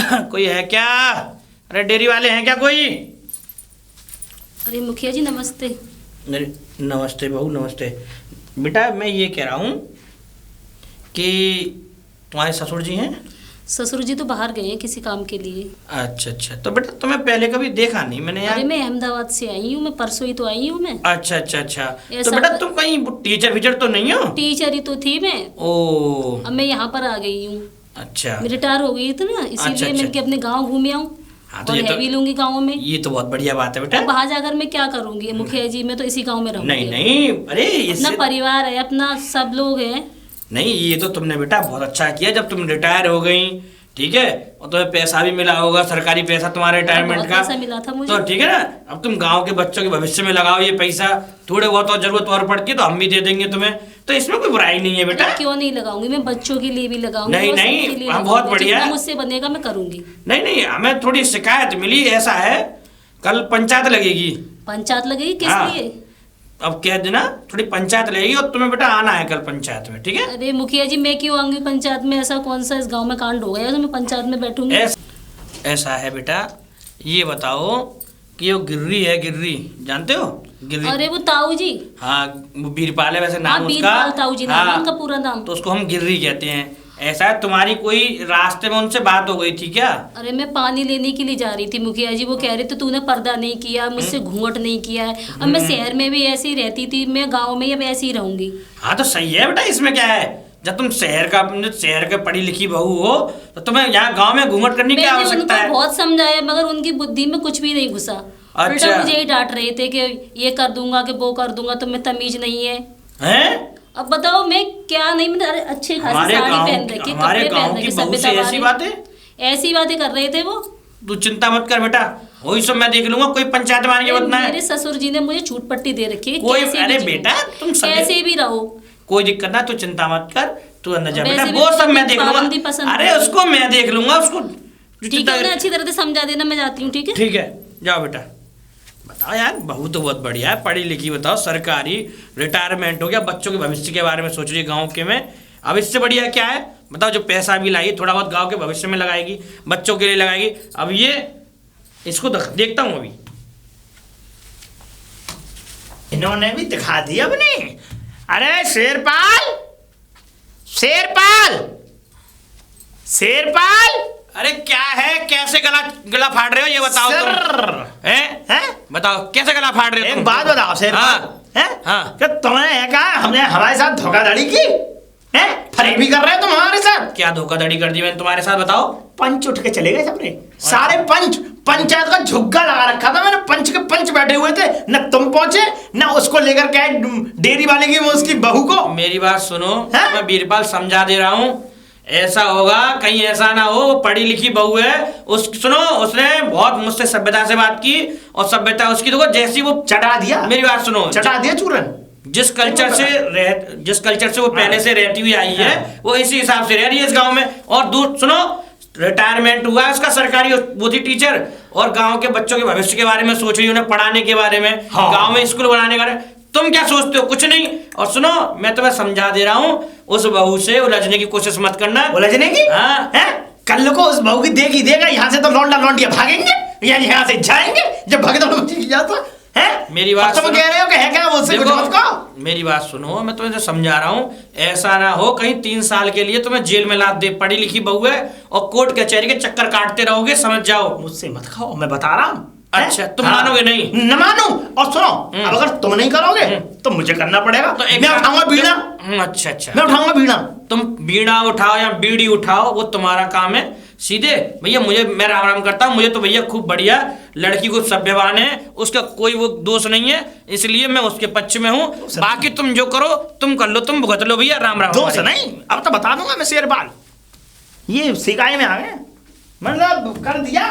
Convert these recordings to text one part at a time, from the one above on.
कोई है क्या? अरे डेयरी वाले हैं क्या कोई? अरे मुखिया जी नमस्ते। नमस्ते बहू नमस्ते। बेटा मैं ये कह रहा हूँ कि तुम्हारे ससुर जी हैं? ससुर जी तो बाहर गए हैं किसी काम के लिए। अच्छा अच्छा, तो बेटा तुम्हें पहले कभी देखा नहीं मैंने यार। अरे मैं अहमदाबाद से आई हूँ, मैं परसों ही तो आई हूँ मैं। अच्छा अच्छा अच्छा, तो बेटा तुम कहीं टीचर विचर तो नहीं हो? टीचर ही तो थी मैं। ओ अब मैं यहाँ पर आ गई हूँ। अच्छा, मैं रिटायर हो गई थी ना, इसीलिए मैंने कि अपने गाँव घूम आऊँ। हाँ तो और ये है तो भी लूंगी गाँव में। ये तो बहुत बढ़िया बात है बेटा। बाहर जाकर मैं क्या करूंगी मुखिया जी, मैं तो इसी गाँव में रहूंगी। नहीं नहीं, अरे अपना परिवार है, अपना सब लोग हैं। नहीं ये तो तुमने बेटा बहुत अच्छा किया जब तुम रिटायर हो गई, ठीक है, और तुम्हें पैसा भी मिला होगा, सरकारी पैसा तुम्हारे रिटायरमेंट का। पैसा मिला था मुझे। तो ठीक है ना, अब तुम गांव के बच्चों के भविष्य में लगाओ ये पैसा, थोड़े बहुत और जरूरत और पड़ती है तो हम भी दे देंगे तुम्हें, तो इसमें कोई बुराई नहीं है बेटा। क्यों नहीं लगाऊंगी, मैं बच्चों के लिए भी लगाऊंगी। नहीं नहीं, बहुत बढ़िया, मुझसे बनेगा मैं करूंगी। नहीं नहीं, हमें थोड़ी शिकायत मिली, ऐसा है कल पंचायत लगेगी। पंचायत लगेगी किस लिए? अब कह देना थोड़ी पंचायत लगेगी और तुम्हें बेटा आना है कल पंचायत में, ठीक है? अरे मुखिया जी मैं क्यों आऊंगी पंचायत में? ऐसा कौन सा इस गांव में कांड हो गया जो मैं पंचायत में बैठूंगी? ऐसा है बेटा, ये बताओ कि वो गिर्री है, गिर्री जानते हो? गिर्री, अरे वो ताऊ जी। हाँ वो बीरपाल है वैसे नाम उसका। बीरपाल ताऊ जी नाम है हाँ, उनका पूरा नाम। तो उसको हम गिर्री कहते हैं। ऐसा है, तुम्हारी कोई रास्ते में उनसे बात हो गई थी क्या? अरे मैं पानी लेने के लिए जा रही थी मुखिया जी, वो कह रहे थे तूने पर्दा नहीं किया, मुझसे घूंघट नहीं किया है। अब मैं शहर में भी ऐसी रहती थी, मैं गांव में अब ऐसी ही रहूंगी। हाँ तो सही है बेटा, इसमें क्या है, जब तुम शहर के पढ़ी लिखी बहू हो तो तुम्हें यहाँ गांव में घूंघट करने की क्या आवश्यकता है? बहुत समझाया मगर उनकी बुद्धि में कुछ भी नहीं घुसा। अच्छा, मुझे ही डांट रहे थे कि ये कर दूंगा कि वो कर दूंगा, तुम्हें तमीज नहीं है। हैं? अब बताओ मैं क्या नहीं, मैंने अरे अच्छे खासी साड़ी पहन रखी, कपड़े पहन रखे, सभ्यता वाले। ऐसी बातें कर रहे थे वो। तू चिंता मत कर बेटा, वही सब मैं देख लूंगा, कोई पंचायत में आने की बात ना है। मेरे ससुर जी ने मुझे छूट पट्टी दे रखी है, कोई, अरे बेटा तुम कैसे भी रहो, कोई दिक्कत ना, तू चिंता मत कर, तू अंदर जा बेटा, वो सब मैं देख लूंगा। अरे उसको मैं देख लूंगा, उसको ठीक है, अच्छी तरह से समझा देना, मैं जाती हूँ। ठीक है ठीक है, जाओ बेटा। बताओ यार, बहू तो बहुत बढ़िया है, पढ़ी लिखी, बताओ सरकारी, रिटायरमेंट हो गया, बच्चों के भविष्य के बारे में सोच रही है गाँव के में। अब इससे बढ़िया क्या है बताओ? जो पैसा भी लाई थोड़ा बहुत गांव के भविष्य में लगाएगी, बच्चों के लिए लगाएगी। अब ये इसको देखता हूं अभी, इन्होंने भी दिखा दिया अपने। अरे शेरपाल, शेरपाल, शेरपाल, अरे क्या है, कैसे गला फाड़ रहे हो ये बताओ तुम? हैं? बताओ कैसे गला फाड़ रहे हो? एक बात बताओ शेरपाल, हाँ, क्या तुमने कहा हमने हमारे साथ धोखाधड़ी की है? फरेबी कर रहे हो तुम हमारे साथ? क्या धोखाधड़ी कर दी मैंने तुम्हारे साथ बताओ? पंच उठ के चले गए सबने, सारे पंच, पंचायत का झुग्गा लगा रखा था मैंने, पंच के पंच बैठे हुए थे, न तुम पहुंचे न उसको लेकर के डेयरी वाले की उसकी बहू को। मेरी बात सुनो, मैं बीरपाल समझा दे रहा हूँ, ऐसा होगा कहीं ऐसा ना हो, पढ़ी लिखी बहू है, सुनो उसने बहुत मुझसे सभ्यता से बात की और सभ्यता उसकी देखो जैसी वो चटा दिया। मेरी बात सुनो, चटा दिया चूरन। जिस कल्चर से वो पहले से रहती हुई आई है वो इसी हिसाब से रह रही है इस गांव में। और दूर सुनो, रिटायरमेंट हुआ है उसका, सरकारी वो थी टीचर, और गांव के बच्चों के भविष्य के बारे में सोच रही है, उन्हें पढ़ाने के बारे में, गांव में स्कूल बनाने के बारे में। तुम क्या सोचते हो? कुछ नहीं। और सुनो मैं तुम्हें समझा दे रहा हूँ, उस बहू से उलझने की कोशिश मत करना। उलझने की? हाँ, कल को उस बहू की देगा यहाँ से तो लौंडा लौंडिया भागेंगे या यहाँ से जाएंगे, जब भगदड़ जाता है। मेरी बात तुम कह रहे हो कि है क्या वो को? मेरी बात सुनो, मैं तुम्हें समझा रहा हूँ, ऐसा ना हो कहीं 3 साल के लिए तुम्हें जेल में लाद दे। पढ़ी लिखी बहू है और कोर्ट कचहरी के चक्कर काटते रहोगे, समझ जाओ। मुझसे मत खाओ, मैं बता रहा हूँ। अच्छा तुम मानोगे नहीं? न मानू। और सुनो, अब अगर तुम नहीं करोगे तो मुझे करना पड़ेगा, तो मैं उठाऊंगा बीड़ा। अच्छा अच्छा, मैं उठाऊंगा बीड़ा। तुम बीड़ा उठाओ या बीड़ी उठाओ, वो तुम्हारा काम है। सीधे भैया मैं राम राम करता हूँ, मुझे तो भैया खूब बढ़िया लड़की को सभ्यवान है, उसका कोई वो दोष नहीं है, इसलिए मैं उसके पक्ष में हूँ। बाकी तुम जो करो तुम कर लो, तुम भुगत लो भैया, राम राम। दोष नहीं, अब तो बता दूंगा मैं शेरपाल, ये सिकाई में आ गए, मतलब कर दिया।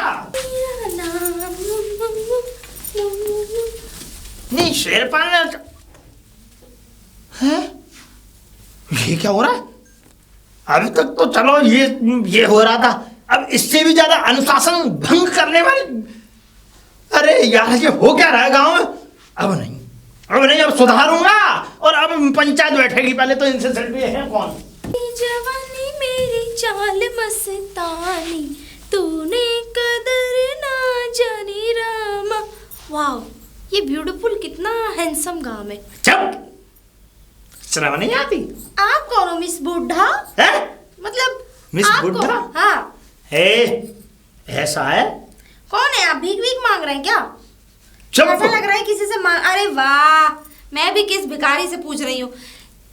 नहीं शेरपाल ने है? ये क्या हो रहा है? अभी तक तो चलो ये हो रहा था, अब इससे भी ज्यादा अनुशासन भंग करने वाली। अरे यार ये हो क्या रहा है गांव में? अब नहीं, अब सुधारूंगा। और अब पंचायत बैठेगी, पहले तो इनसे सेल्फी है कौन? जवानी मेरी चाल मस्तानी, तूने वाह, ये ब्यूटीफुल कितना हैंडसम गांव है। चुप, शर्म नहीं आती? आप कौन हो मिस बुढ़ा? है मतलब मिस आप बुढ़ा? कौन? हाँ, ऐसा है? कौन है आप? भीख भीख मांग रहे हैं क्या? चुप। ऐसा लग रहा है किसी से मांग। अरे वाह, मैं भी किस भिखारी से पूछ रही हूँ।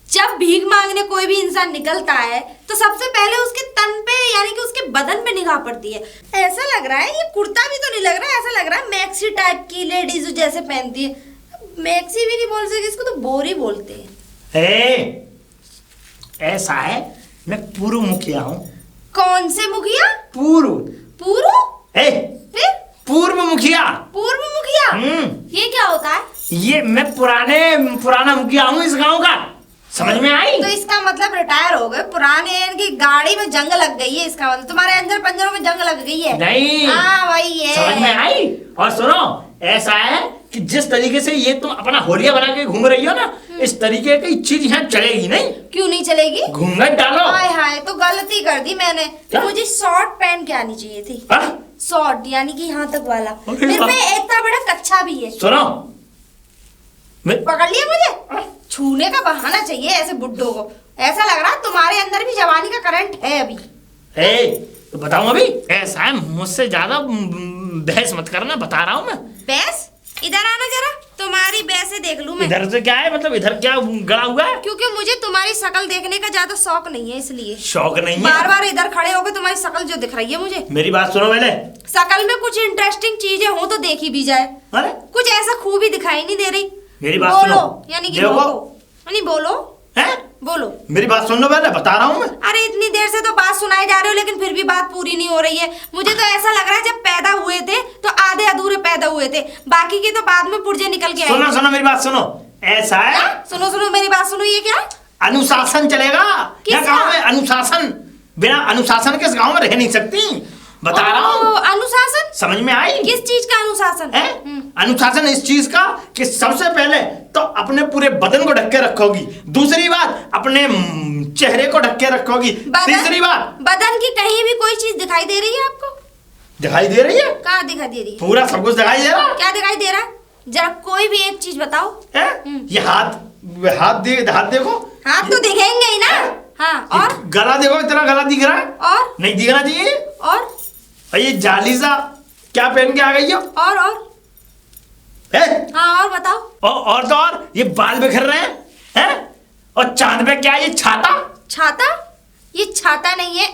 जब भीख मांगने कोई भी इंसान निकलता है तो सबसे पहले उसके तन पे यानी कि उसके बदन पे निगाह पड़ती है। ऐसा लग रहा है ये कुर्ता भी तो नहीं लग रहा है, ऐसा लग रहा है मैक्सी टाइप की लेडीज जैसे पहनती है। मैक्सी भी नहीं बोल सकते, इसको तो बोरी बोलते हैं। ऐसा है, मैं पूर्व मुखिया हूँ। कौन से मुखिया? पूर्व। पूर्व? फिर पूर्व मुखिया। पूर्व मुखिया? ये क्या होता है? ये मैं पुराना मुखिया हूँ इस गांव का, समझ में आई? तो इसका मतलब रिटायर हो गए। पुराने इनकी गाड़ी में जंग लग गई है, इसका मतलब तुम्हारे अंदर पंजरों में जंग लग गई है। नहीं, हाँ वही है। समझ में आई? और सुनो, ऐसा है कि जिस तरीके से ये तुम अपना होलिया बना के घूम रही हो ना, इस तरीके की चीज यहाँ चलेगी नहीं। क्यों नहीं चलेगी? घूंघट डालो। हाय हाय, तो गलती कर दी मैंने। क्या? मुझे शॉर्ट पहन के आनी चाहिए थी। शॉर्ट यानी कि यहाँ तक वाला। अरे फिर वाह। मैं इतना बड़ा कच्चा भी है। सुनो, पकड़ लिया मुझे? छूने का बहाना चाहिए ऐसे बुड्ढों को। ऐसा लग रहा है तुम्हारे अंदर भी जवानी का करंट है अभी। तो बताऊं अभी? ऐसा है, मुझसे ज्यादा बहस मत करना, बता रहा हूँ मैं। बहस? इधर आना जरा, तुम्हारी बहसे देख लूं मैं। इधर से क्या है, मतलब इधर क्या गड़ा हुआ है? क्योंकि मुझे तुम्हारी शक्ल देखने का ज्यादा शौक नहीं है, इसलिए। शौक नहीं है? बार बार इधर खड़े होकर तुम्हारी शक्ल जो दिख रही है मुझे। मेरी बात सुनो पहले। शक्ल में कुछ इंटरेस्टिंग चीजें हो तो देखी भी जाए। अरे कुछ ऐसा खूबी दिखाई नहीं दे रही। मेरी बात बोलो, सुनो। यानी कि देखो। बोलो। नहीं बोलो, हैं? बोलो। मेरी बात सुन लो पहले, बता रहा हूँ मैं। अरे इतनी देर से तो बात सुनाए जा रहे हो, लेकिन फिर भी बात पूरी नहीं हो रही है। मुझे तो ऐसा लग रहा है जब पैदा हुए थे तो आधे अधूरे पैदा हुए थे, बाकी के तो बाद में पुर्जे निकल के आए। सुनो सुनो मेरी बात सुनो। ऐसा है, सुनो सुनो मेरी बात सुनो। ये क्या? अनुशासन चलेगा क्या गाँव में? अनुशासन, बिना अनुशासन के इस गाँव में रह नहीं सकती, बता रहा हूँ। अनुशासन? समझ में आई? किस चीज का अनुशासन है? अनुशासन इस चीज का कि सबसे पहले तो अपने पूरे बदन को ढक के रखोगी, दूसरी बात अपने चेहरे को ढक के रखोगी, तीसरी बात बदन की कहीं भी कोई चीज दिखाई दे रही है आपको? दिखाई दे रही है? कहाँ दिखाई दे रही है? पूरा सब कुछ दिखाई दे रहा है। क्या दिखाई दे रहा है? जरा कोई भी एक चीज बताओ। है? ये हाथ देखो। हाथ तो दिखेंगे ही ना। हाँ, और गला देखो, इतना गला दिख रहा है? और नहीं दिखना चाहिए। और ये जाली सा क्या पहन के आ गई हो? और है? हाँ, और बताओ। और तो और ये बाल बिखर रहे हैं? और चांद पे क्या है? ये छाता? छाता? ये छाता नहीं है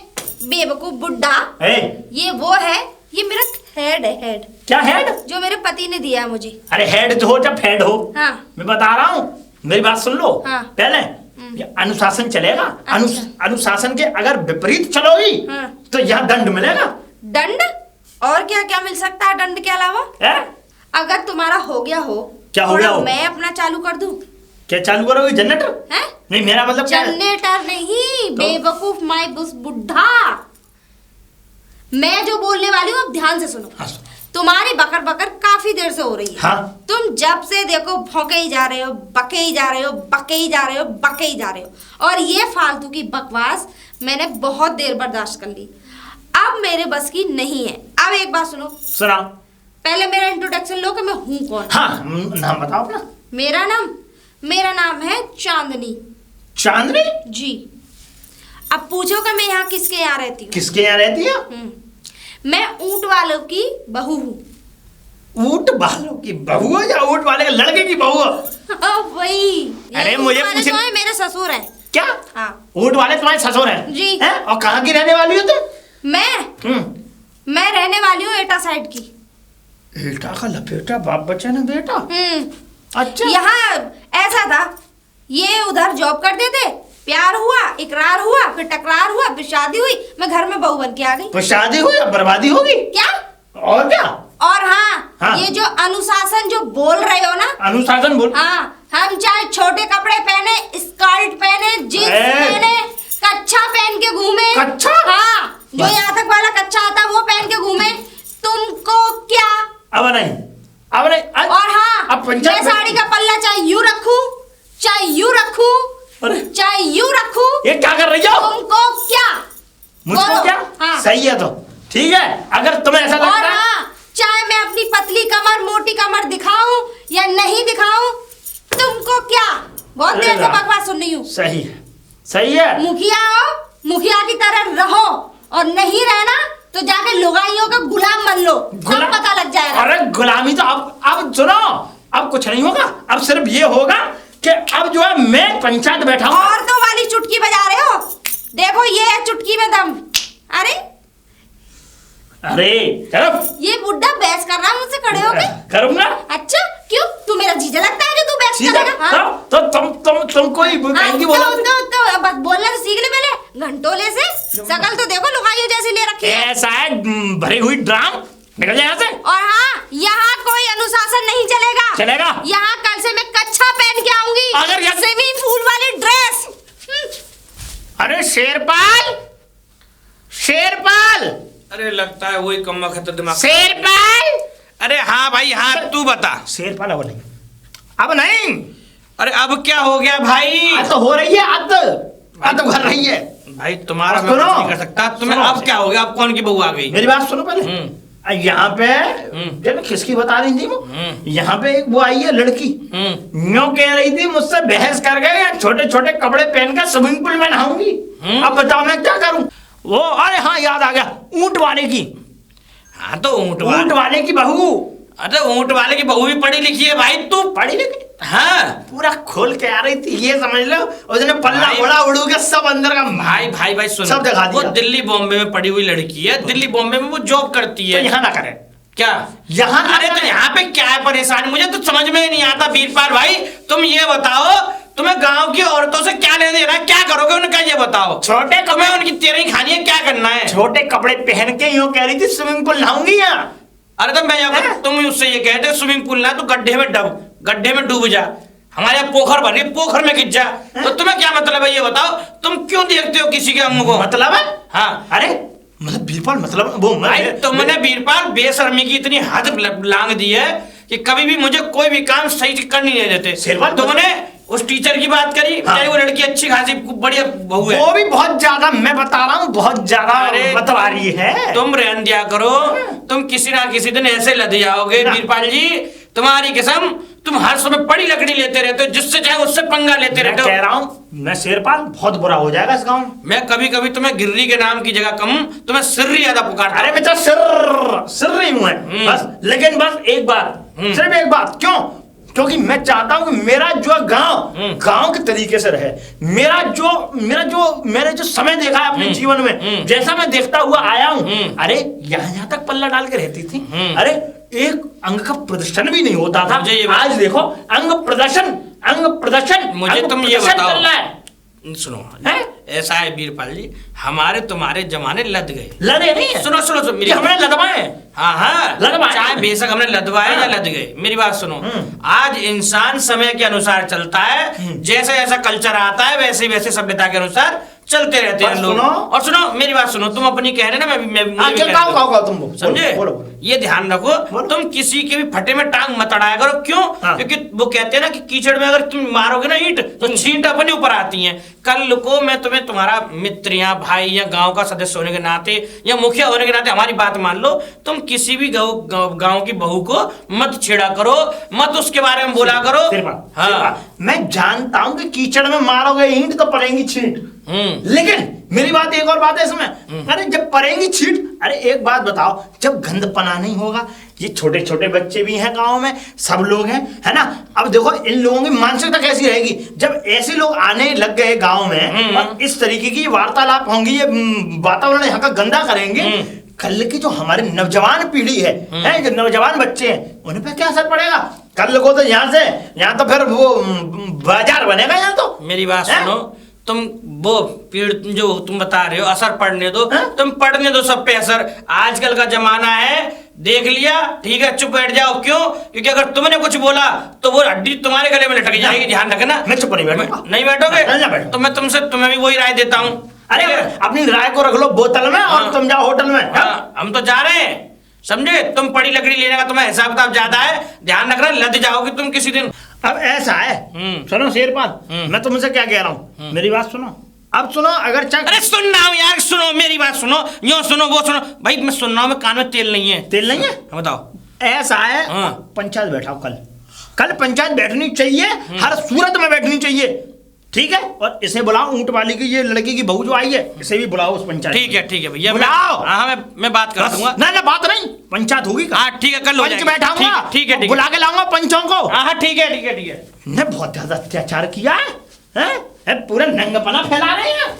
बेवकूफ बुड्ढा। ये वो है, ये मेरा हेड है। हेड? क्या हेड? जो मेरे पति ने दिया है मुझे। अरे हेड तो हो जब हेड हो। हाँ। मैं बता रहा हूँ, मेरी बात सुन लो। हाँ। पहले ये अनुशासन चलेगा। अच्छा। अनुशासन के अगर विपरीत चलोगी हाँ। तो यहाँ दंड मिलेगा। दंड? और क्या क्या मिल सकता है दंड के अलावा? है? अगर तुम्हारा हो गया हो, क्या हो गया हो? मैं अपना चालू कर दूं? क्या चालू करोगे? जनरेटर? हैं? नहीं, मेरा मतलब क्या है? जनरेटर नहीं, तो? बेवकूफ माय बुड्ढा। मैं जो बोलने वाली हूँ अब ध्यान से सुनो। हाँ। तुम्हारी बकर बकर काफी देर से हो रही है। हाँ। तुम जब से देखो भौंके ही जा रहे हो, बके ही जा रहे हो, बके ही जा रहे हो, बके ही जा रहे हो। और ये फालतू की बकवास मैंने बहुत देर बर्दाश्त कर ली, अब मेरे बस की नहीं है। अब एक बात सुनो। सुनाओ। पहले मेरा इंट्रोडक्शन लो कि मैं हूँ कौन। हाँ, नाम बताओ अपना। मेरा नाम है चांदनी। चांदनी? जी। अब पूछो कि मैं यहाँ किसके यहाँ रहती हूँ। किसके यहाँ रहती है? मैं ऊंट वालों की बहू हूँ। ऊंट वालों की बहू है या ऊंट वाले के लड़के की बहू है? वही। अरे मुझे पूछ मेरे ससुर है। क्या? हाँ। ऊंट वाले तुम्हारे ससुर हैं? जी। हैं? और कहाँ की रहने वाली हो तुम? मैं रहने वाली हूँ एटा साइड की। एटा का लपेटा बाप बच्चा ना बेटा। अच्छा। यहाँ ऐसा था, ये उधर जॉब करते थे, प्यार हुआ, इकरार हुआ, फिर टकरार हुआ, फिर शादी हुई, मैं घर में बहू बन के आ गई। तो शादी हुई या बर्बादी होगी? क्या? और क्या? और हाँ, ये जो अनुशासन जो बोल रहे हो ना, अनुशासन बोल। हाँ, हम चाहे छोटे कपड़े पहने, स्कर्ट पहने, जींस पहने, कच्छा पहन के घूमे। कच्छा? हाँ, जो यहाँ तक वाला कच्छा आता वो पहन के घूमे, तुमको क्या? अब नहीं। और हाँ, अब मैं साड़ी का पल्ला चाहे यूं रखूं, चाहे यूं रखूं, चाहे यूं रखूं, ये क्या कर रही हो? तुमको क्या? मुझको क्या? हाँ। सही है तो ठीक है, अगर तुम्हें ऐसा लगता है। हाँ, चाहे मैं अपनी अपनी पतली कमर मोटी कमर दिखाऊं या नहीं दिखाऊं? तुमको क्या? बहुत देर से बकवास सुन रही हूँ। सही है, सही है। मुखिया हो, मुखिया की तरह रहो, और नहीं रहना तो जाके लुगाइयों का गुलाम बन लो, सब पता लग जाएगा। अरे गुलामी तो अब सुनो, अब कुछ नहीं होगा। अब सिर्फ ये होगा कि अब जो है मैं पंचायत बैठा हूँ। औरतों वाली चुटकी बजा रहे हो, देखो ये है चुटकी में दम। अरे चलो, ये बुड्ढा बहस कर रहा है मुझसे खड़े होके। करूंगा। अच्छा क्यों? तू मेरा जीजा लगता है जो तू बहस करेगा? हाँ? तो तुम कोई कहेंगी बोलो। तो बस बोलना तो सीख ले पहले, घंटोले से। शकल तो देखो लुगाइयों जैसी ले रखी है। ऐसा है भरी हुई ड्राम, निकल जाए यहाँ से। और हाँ, यहाँ कोई अनुशासन नहीं चलेगा। चलेगा? यहाँ कल से मैं कच्छा पहन के आऊंगी, अगर स्विमिंग पूल वाली ड्रेस। अरे शेरपाल, शेरपाल, अरे लगता है वही कम्मा खतर दिमाग। शेरपाल। अरे हाँ भाई हाँ, तू बता। शेरपाल अब नहीं, अब नहीं। अरे अब क्या हो गया भाई? आज तो हो रही है, आज तो घर रही है भाई। तुम्हारा अब मैं कुछ सुनो। नहीं कर सकता। तुम्हें सुनो। अब क्या हो गया? अब कौन की बहू आ गई? मेरी बात सुनो पहले। यहाँ पे जब किसकी बता रही थी वो, यहाँ पे एक वो आई है लड़की, यूं कह रही थी मुझसे बहस कर गए, छोटे छोटे कपड़े पहनकर स्विमिंग पूल में नहाऊंगी। अब बताओ मैं क्या करूं? वो अरे हाँ याद आ गया, ऊंट वाले की। हाँ तो ऊंट वाले की बहू। अरे ऊंट वाले की बहू भी पढ़ी लिखी है भाई। तू पढ़ी लिखी? हाँ, पूरा खोल के आ रही थी, ये समझ लो। उसने पल्ला भाई- बड़ा उड़ू के सब अंदर का भाई सुन, सब दिखा दिया। वो दिल्ली बॉम्बे में पढ़ी हुई लड़की है। दिल्ली बॉम्बे में वो जॉब करती तो है। यहाँ ना करे क्या यहाँ? अरे तो यहाँ पे क्या है परेशानी? मुझे तो समझ में ही नहीं आता वीरपाल भाई। तुम ये बताओ, तुम्हें गांव की औरतों से क्या लेना देना है? क्या करोगे उनका ये बताओ। छोटे तुम्हें उनकी तेरी खानी है, क्या करना है? छोटे कपड़े पहन के यूं कह रही थी स्विमिंग पूल नहाऊंगी यहाँ। अरे तो मैं तुम उससे ये कहते स्विमिंग पूल ना, तो गड्ढे में डूब जा। हमारे यहाँ पोखर भरी, पोखर में गिर जा। तो तुम्हें क्या मतलब है ये बताओ? तुम क्यों देखते हो किसी के अंग को? मतलब है? हाँ, अरे मतलब बीरपाल, मतलब वो भाई तुमने वीरपाल बेशर्मी की इतनी हद लांग दी है कि कभी भी मुझे कोई भी काम सही से करने नहीं देते। शेरपाल, तुमने उस टीचर की बात करी, हाँ। वो लड़की अच्छी खासी बढ़िया बहू है। वो भी बहुत ज्यादा, मैं बता रहा हूँ बहुत ज्यादा बतवा रही है। तुम रहन दिया करो, तुम किसी ना किसी दिन ऐसे लद जाओगे वीरपाल जी, तुम्हारी कसम। तुम हर समय बड़ी लकड़ी लेते रहते हो, जिससे चाहे उससे पंगा लेते रहते हो। कह रहा हूँ मैं शेरपाल, बहुत बुरा हो जाएगा इस गाँव में। मैं कभी कभी तुम्हें गिर्री के नाम की जगह कम, तुम्हें सिर्री ज्यादा पुकारता। अरे बेटा सिर ही हूँ बस, लेकिन बस एक बात, सिर्फ एक बात। क्यों? क्योंकि मैं चाहता हूं कि मेरा जो गांव के तरीके से रहे। मैंने जो समय देखा है अपने जीवन में, जैसा मैं देखता हुआ आया हूं, अरे यहाँ तक पल्ला डाल के रहती थी। अरे एक अंग का प्रदर्शन भी नहीं होता था। आज देखो अंग प्रदर्शन। मुझे तुम ये बताओ, चल रहा है। सुनो है? ऐसा है वीरपाल जी, हमारे तुम्हारे जमाने लद गए। लदे नहीं है। सुनो मेरी, हमने लदवाए। हाँ लदवाए। चाहे बेशक हमने लदवाए या लद गए, मेरी बात सुनो। आज इंसान समय के अनुसार चलता है, जैसे जैसा कल्चर आता है वैसे वैसे सभ्यता के अनुसार चलते रहते हैं लोग। और सुनो मेरी बात सुनो, तुम अपनी कह रहे ना, मैं तुम समझे? ये ध्यान रखो, तुम किसी के भी फटे में टांग मत अड़ाया करो। क्यों? क्योंकि वो कहते हैं ना कि कीचड़ में अगर तुम मारोगे ना ईंट, तो छींट अपने ऊपर आती है। कल को मैं तुम्हें तुम्हारा मित्र या भाई या गांव का सदस्य होने के नाते या मुखिया होने के नाते हमारी बात मान लो, तुम किसी भी गांव की बहू को मत छेड़ा करो, मत उसके बारे में बोला करो। हाँ, मैं जानता हूं कि कीचड़ में मारोगे ईंट तो पड़ेंगी छींट, लेकिन मेरी बात एक और बात है इसमें। अरे जब पड़ेंगी छींट, अरे एक बात बताओ, जब गंदपना नहीं होगा, ये छोटे छोटे बच्चे भी हैं गांव में, सब लोग हैं, है ना? अब देखो इन लोगों की मानसिकता कैसी रहेगी जब ऐसे लोग आने लग गए गांव में और इस तरीके की वार्तालाप होंगी, ये वातावरण यहाँ का गंदा करेंगे। कल की जो हमारे नौजवान पीढ़ी है, जो नौजवान बच्चे हैं, उन पे क्या असर पड़ेगा? कल को तो यहाँ तो फिर वो बाजार बनेगा यहाँ तो। मेरी बात सुनो, तुम वो पीड़ जो तुम बता रहे हो असर पड़ने दो, तुम पढ़ने दो सब पे असर। आजकल का जमाना है, देख लिया, ठीक है, चुप बैठ जाओ। क्यों? क्योंकि अगर तुमने कुछ बोला तो वो हड्डी तुम्हारे गले में लटक जाएगी, ध्यान रखना। मैं चुप नहीं बैठूंगा। नहीं बैठोगे? तो मैं तुम्हें भी वही राय देता हूँ। अरे अपनी राय को रख लो बोतल में और तुम जाओ होटल में। हम तो जा रहे हैं, समझे? तुम पड़ी लकड़ी लेने का तुम्हें हिसाब किताब ज्यादा है, ध्यान रखना, लद जाओगे तुम किसी दिन। अब ऐसा है, सुनो शेरपाल, मैं तुमसे क्या कह रहा हूँ, मेरी बात सुनो। अब सुनो, अगर अरे सुन रहा हूँ यार, सुनो मेरी बात सुनो, यो सुनो वो सुनो। भाई मैं सुन रहा हूँ, मैं कान में तेल नहीं है। तेल नहीं है? बताओ। ऐसा है, हाँ। पंचायत बैठाओ कल पंचायत बैठनी चाहिए, हर सूरत में बैठनी चाहिए, ठीक है। और इसे बुलाओ, ऊंट वाली की ये लड़की की बहू जो आई है, इसे भी बुलाओ उस पंचायत। ठीक है भैया, बुलाओ। हाँ मैं बात कर दूंगा। ना बात नहीं, पंचायत होगी। हाँ ठीक है, कल हो पंच जाएगी। बैठाऊंगा, ठीक है बुला के लाऊंगा पंचों को। हाँ ठीक है। ने बहुत ज्यादा अत्याचार किया है, पूरा नंगपना फैला रहे हैं।